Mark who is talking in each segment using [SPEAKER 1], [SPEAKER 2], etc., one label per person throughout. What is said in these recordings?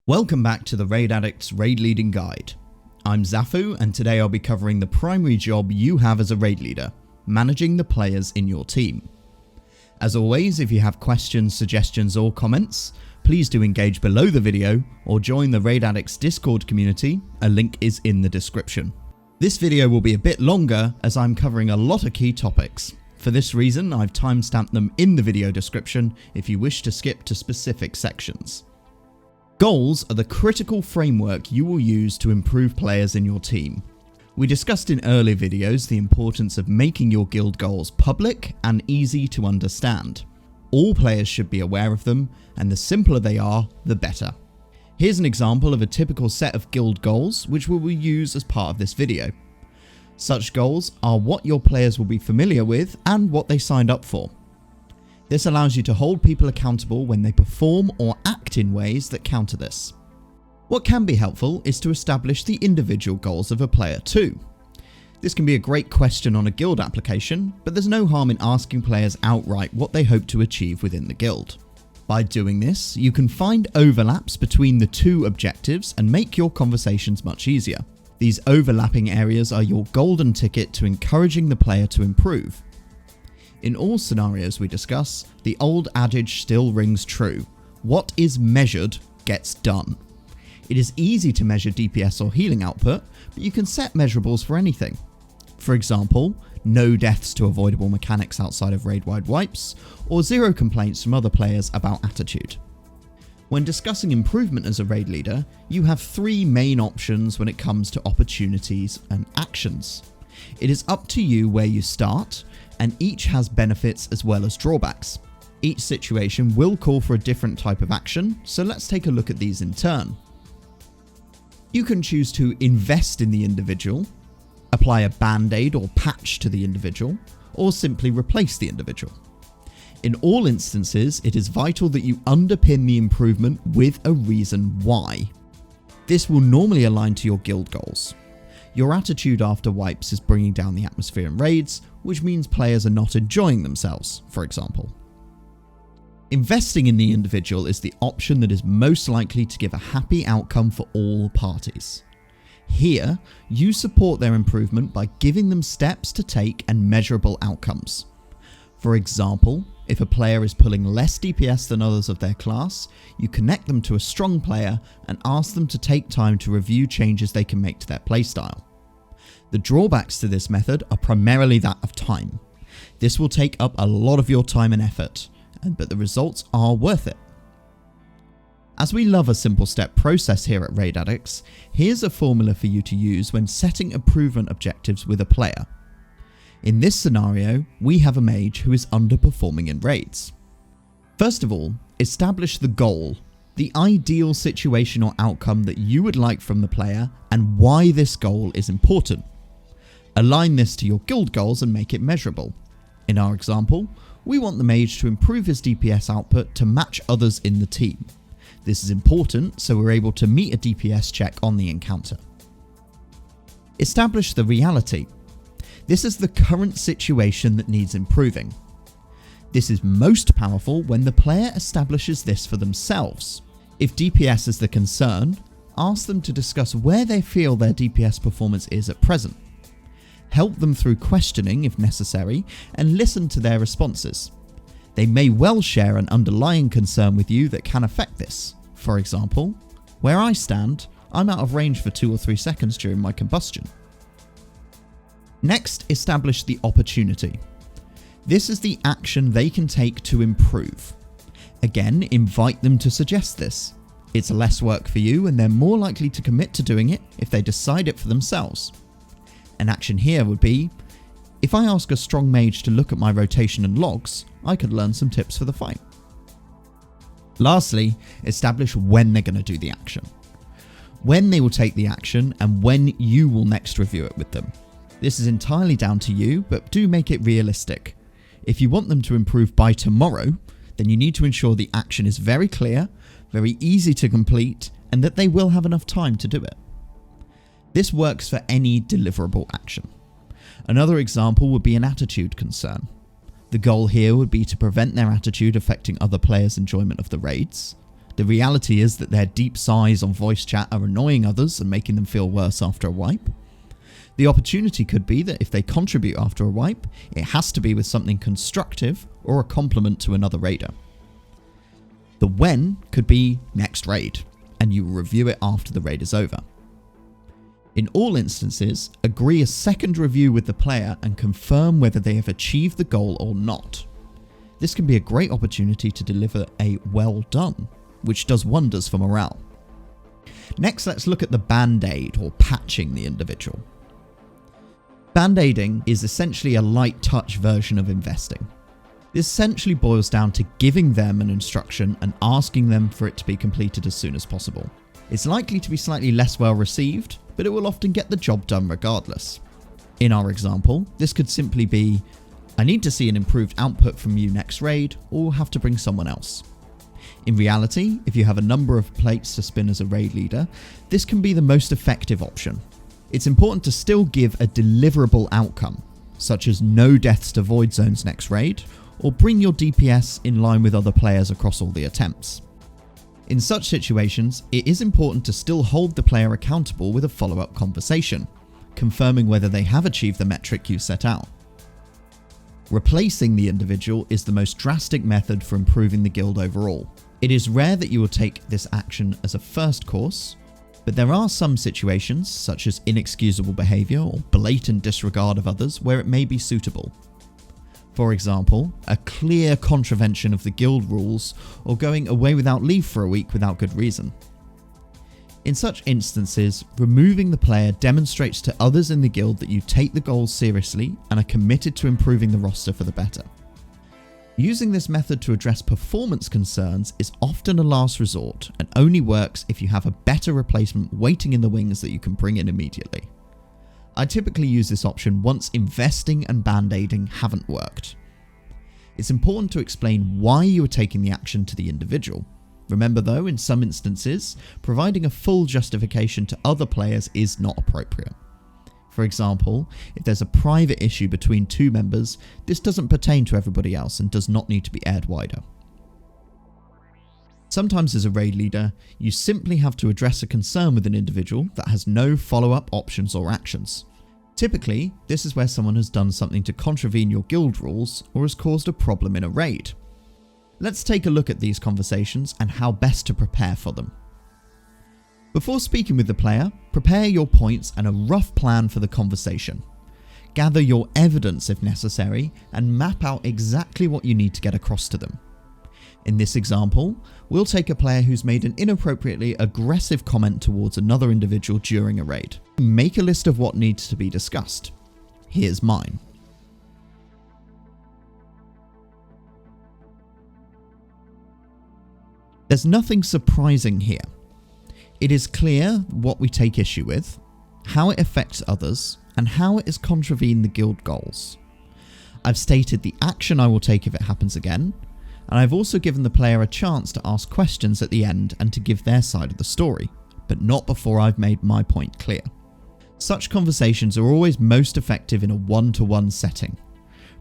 [SPEAKER 1] Welcome back to the Raid Addict's Raid Leading Guide. I'm Zafu, and today I'll be covering the primary job you have as a raid leader, managing the players in your team. As always, if you have questions, suggestions or comments, please do engage below the video or join the Raid Addict's Discord community, a link is in the description. This video will be a bit longer as I'm covering a lot of key topics. For this reason, I've timestamped them in the video description if you wish to skip to specific sections. Goals are the critical framework you will use to improve players in your team. We discussed in earlier videos the importance of making your guild goals public and easy to understand. All players should be aware of them, and the simpler they are, the better. Here's an example of a typical set of guild goals which we will use as part of this video. Such goals are what your players will be familiar with and what they signed up for. This allows you to hold people accountable when they perform or act in ways that counter this. What can be helpful is to establish the individual goals of a player too. This can be a great question on a guild application, but there's no harm in asking players outright what they hope to achieve within the guild. By doing this, you can find overlaps between the two objectives and make your conversations much easier. These overlapping areas are your golden ticket to encouraging the player to improve. In all scenarios we discuss, the old adage still rings true. What is measured gets done. It is easy to measure DPS or healing output, but you can set measurables for anything. For example, no deaths to avoidable mechanics outside of raid-wide wipes, or 0 complaints from other players about attitude. When discussing improvement as a raid leader, you have 3 main options when it comes to opportunities and actions. It is up to you where you start, and each has benefits as well as drawbacks. Each situation will call for a different type of action, so let's take a look at these in turn. You can choose to invest in the individual, apply a band-aid or patch to the individual, or simply replace the individual. In all instances, it is vital that you underpin the improvement with a reason why. This will normally align to your guild goals. Your attitude after wipes is bringing down the atmosphere in raids, which means players are not enjoying themselves, for example. Investing in the individual is the option that is most likely to give a happy outcome for all parties. Here, you support their improvement by giving them steps to take and measurable outcomes. For example, if a player is pulling less DPS than others of their class, you connect them to a strong player and ask them to take time to review changes they can make to their playstyle. The drawbacks to this method are primarily that of time. This will take up a lot of your time and effort, but the results are worth it. As we love a simple step process here at Raid Addicts, here's a formula for you to use when setting improvement objectives with a player. In this scenario, we have a mage who is underperforming in raids. First of all, establish the goal, the ideal situation or outcome that you would like from the player and why this goal is important. Align this to your guild goals and make it measurable. In our example, we want the mage to improve his DPS output to match others in the team. This is important so we're able to meet a DPS check on the encounter. Establish the reality. This is the current situation that needs improving. This is most powerful when the player establishes this for themselves. If DPS is the concern, ask them to discuss where they feel their DPS performance is at present. Help them through questioning if necessary and listen to their responses. They may well share an underlying concern with you that can affect this. For example, where I stand, I'm out of range for 2 or 3 seconds during my combustion. Next, establish the opportunity. This is the action they can take to improve. Again, invite them to suggest this. It's less work for you and they're more likely to commit to doing it if they decide it for themselves. An action here would be, if I ask a strong mage to look at my rotation and logs, I could learn some tips for the fight. Lastly, establish when they're going to do the action. When they will take the action and when you will next review it with them. This is entirely down to you, but do make it realistic. If you want them to improve by tomorrow, then you need to ensure the action is very clear, very easy to complete, and that they will have enough time to do it. This works for any deliverable action. Another example would be an attitude concern. The goal here would be to prevent their attitude affecting other players' enjoyment of the raids. The reality is that their deep sighs on voice chat are annoying others and making them feel worse after a wipe. The opportunity could be that if they contribute after a wipe, it has to be with something constructive or a compliment to another raider. The when could be next raid, and you will review it after the raid is over. In all instances, agree a second review with the player and confirm whether they have achieved the goal or not. This can be a great opportunity to deliver a well done, which does wonders for morale. Next, let's look at the band-aid or patching the individual. Band-aiding is essentially a light touch version of investing. This essentially boils down to giving them an instruction and asking them for it to be completed as soon as possible. It's likely to be slightly less well received, but it will often get the job done regardless. In our example, this could simply be, I need to see an improved output from you next raid, or we'll have to bring someone else. In reality, if you have a number of plates to spin as a raid leader, this can be the most effective option. It's important to still give a deliverable outcome, such as no deaths to void zones next raid, or bring your DPS in line with other players across all the attempts. In such situations, it is important to still hold the player accountable with a follow-up conversation, confirming whether they have achieved the metric you set out. Replacing the individual is the most drastic method for improving the guild overall. It is rare that you will take this action as a first course, but there are some situations, such as inexcusable behaviour or blatant disregard of others, where it may be suitable. For example, a clear contravention of the guild rules or going away without leave for a week without good reason. In such instances, removing the player demonstrates to others in the guild that you take the goals seriously and are committed to improving the roster for the better. Using this method to address performance concerns is often a last resort and only works if you have a better replacement waiting in the wings that you can bring in immediately. I typically use this option once investing and band-aiding haven't worked. It's important to explain why you are taking the action to the individual. Remember though, in some instances, providing a full justification to other players is not appropriate. For example, if there's a private issue between two members, this doesn't pertain to everybody else and does not need to be aired wider. Sometimes as a raid leader, you simply have to address a concern with an individual that has no follow-up options or actions. Typically, this is where someone has done something to contravene your guild rules or has caused a problem in a raid. Let's take a look at these conversations and how best to prepare for them. Before speaking with the player, prepare your points and a rough plan for the conversation. Gather your evidence if necessary and map out exactly what you need to get across to them. In this example, we'll take a player who's made an inappropriately aggressive comment towards another individual during a raid. Make a list of what needs to be discussed. Here's mine. There's nothing surprising here. It is clear what we take issue with, how it affects others, and how it has contravened the guild goals. I've stated the action I will take if it happens again, and I've also given the player a chance to ask questions at the end and to give their side of the story, but not before I've made my point clear. Such conversations are always most effective in a one-to-one setting.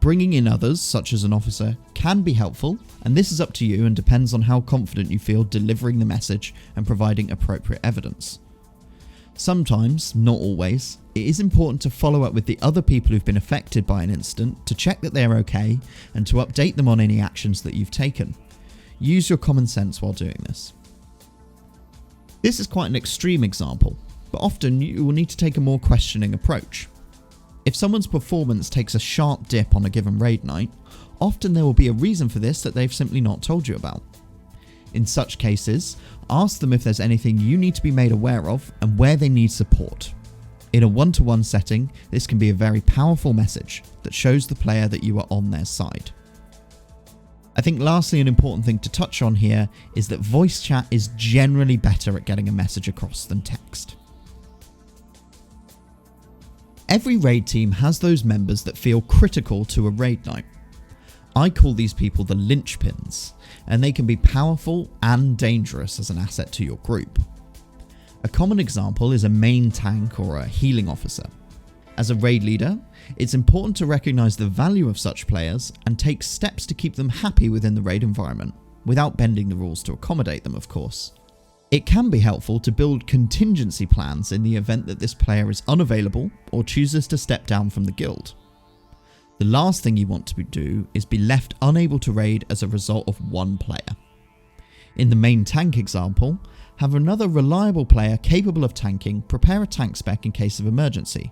[SPEAKER 1] Bringing in others, such as an officer, can be helpful, and this is up to you and depends on how confident you feel delivering the message and providing appropriate evidence. Sometimes, not always, it is important to follow up with the other people who've been affected by an incident to check that they're okay and to update them on any actions that you've taken. Use your common sense while doing this. This is quite an extreme example, but often you will need to take a more questioning approach. If someone's performance takes a sharp dip on a given raid night, often there will be a reason for this that they've simply not told you about. In such cases, ask them if there's anything you need to be made aware of and where they need support. In a one-to-one setting, this can be a very powerful message that shows the player that you are on their side. I think lastly, an important thing to touch on here is that voice chat is generally better at getting a message across than text. Every raid team has those members that feel critical to a raid night. I call these people the Linchpins, and they can be powerful and dangerous as an asset to your group. A common example is a main tank or a healing officer. As a raid leader, it's important to recognise the value of such players and take steps to keep them happy within the raid environment. without bending the rules to accommodate them, of course. It can be helpful to build contingency plans in the event that this player is unavailable or chooses to step down from the guild. The last thing you want to do is be left unable to raid as a result of one player. In the main tank example, have another reliable player capable of tanking prepare a tank spec in case of emergency.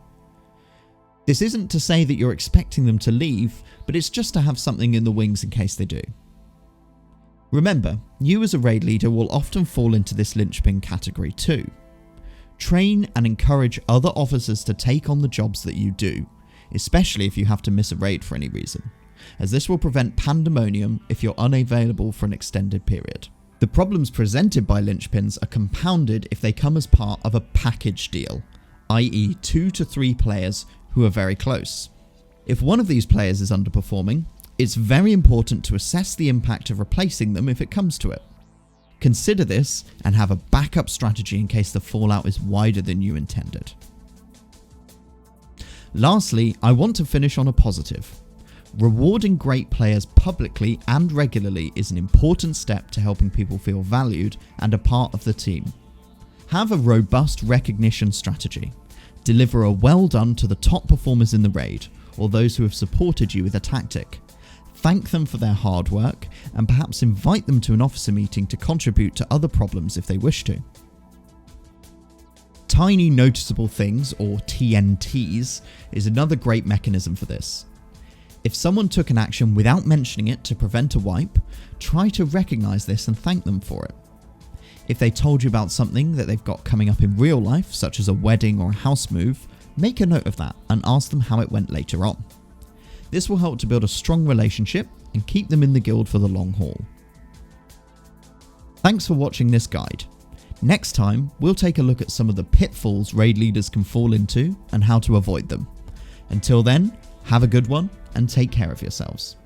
[SPEAKER 1] This isn't to say that you're expecting them to leave, but it's just to have something in the wings in case they do. Remember, you as a raid leader will often fall into this linchpin category too. Train and encourage other officers to take on the jobs that you do, especially if you have to miss a raid for any reason, as this will prevent pandemonium if you're unavailable for an extended period. The problems presented by linchpins are compounded if they come as part of a package deal, i.e. 2 to 3 players who are very close. If one of these players is underperforming, it's very important to assess the impact of replacing them if it comes to it. Consider this and have a backup strategy in case the fallout is wider than you intended. Lastly, I want to finish on a positive. Rewarding great players publicly and regularly is an important step to helping people feel valued and a part of the team. Have a robust recognition strategy. Deliver a well done to the top performers in the raid, or those who have supported you with a tactic. Thank them for their hard work, and perhaps invite them to an officer meeting to contribute to other problems if they wish to. Tiny Noticeable Things, or TNTs, is another great mechanism for this. If someone took an action without mentioning it to prevent a wipe, try to recognise this and thank them for it. If they told you about something that they've got coming up in real life, such as a wedding or a house move, make a note of that and ask them how it went later on. This will help to build a strong relationship and keep them in the guild for the long haul. Thanks for watching this guide. Next time, we'll take a look at some of the pitfalls raid leaders can fall into and how to avoid them. Until then, have a good one and take care of yourselves.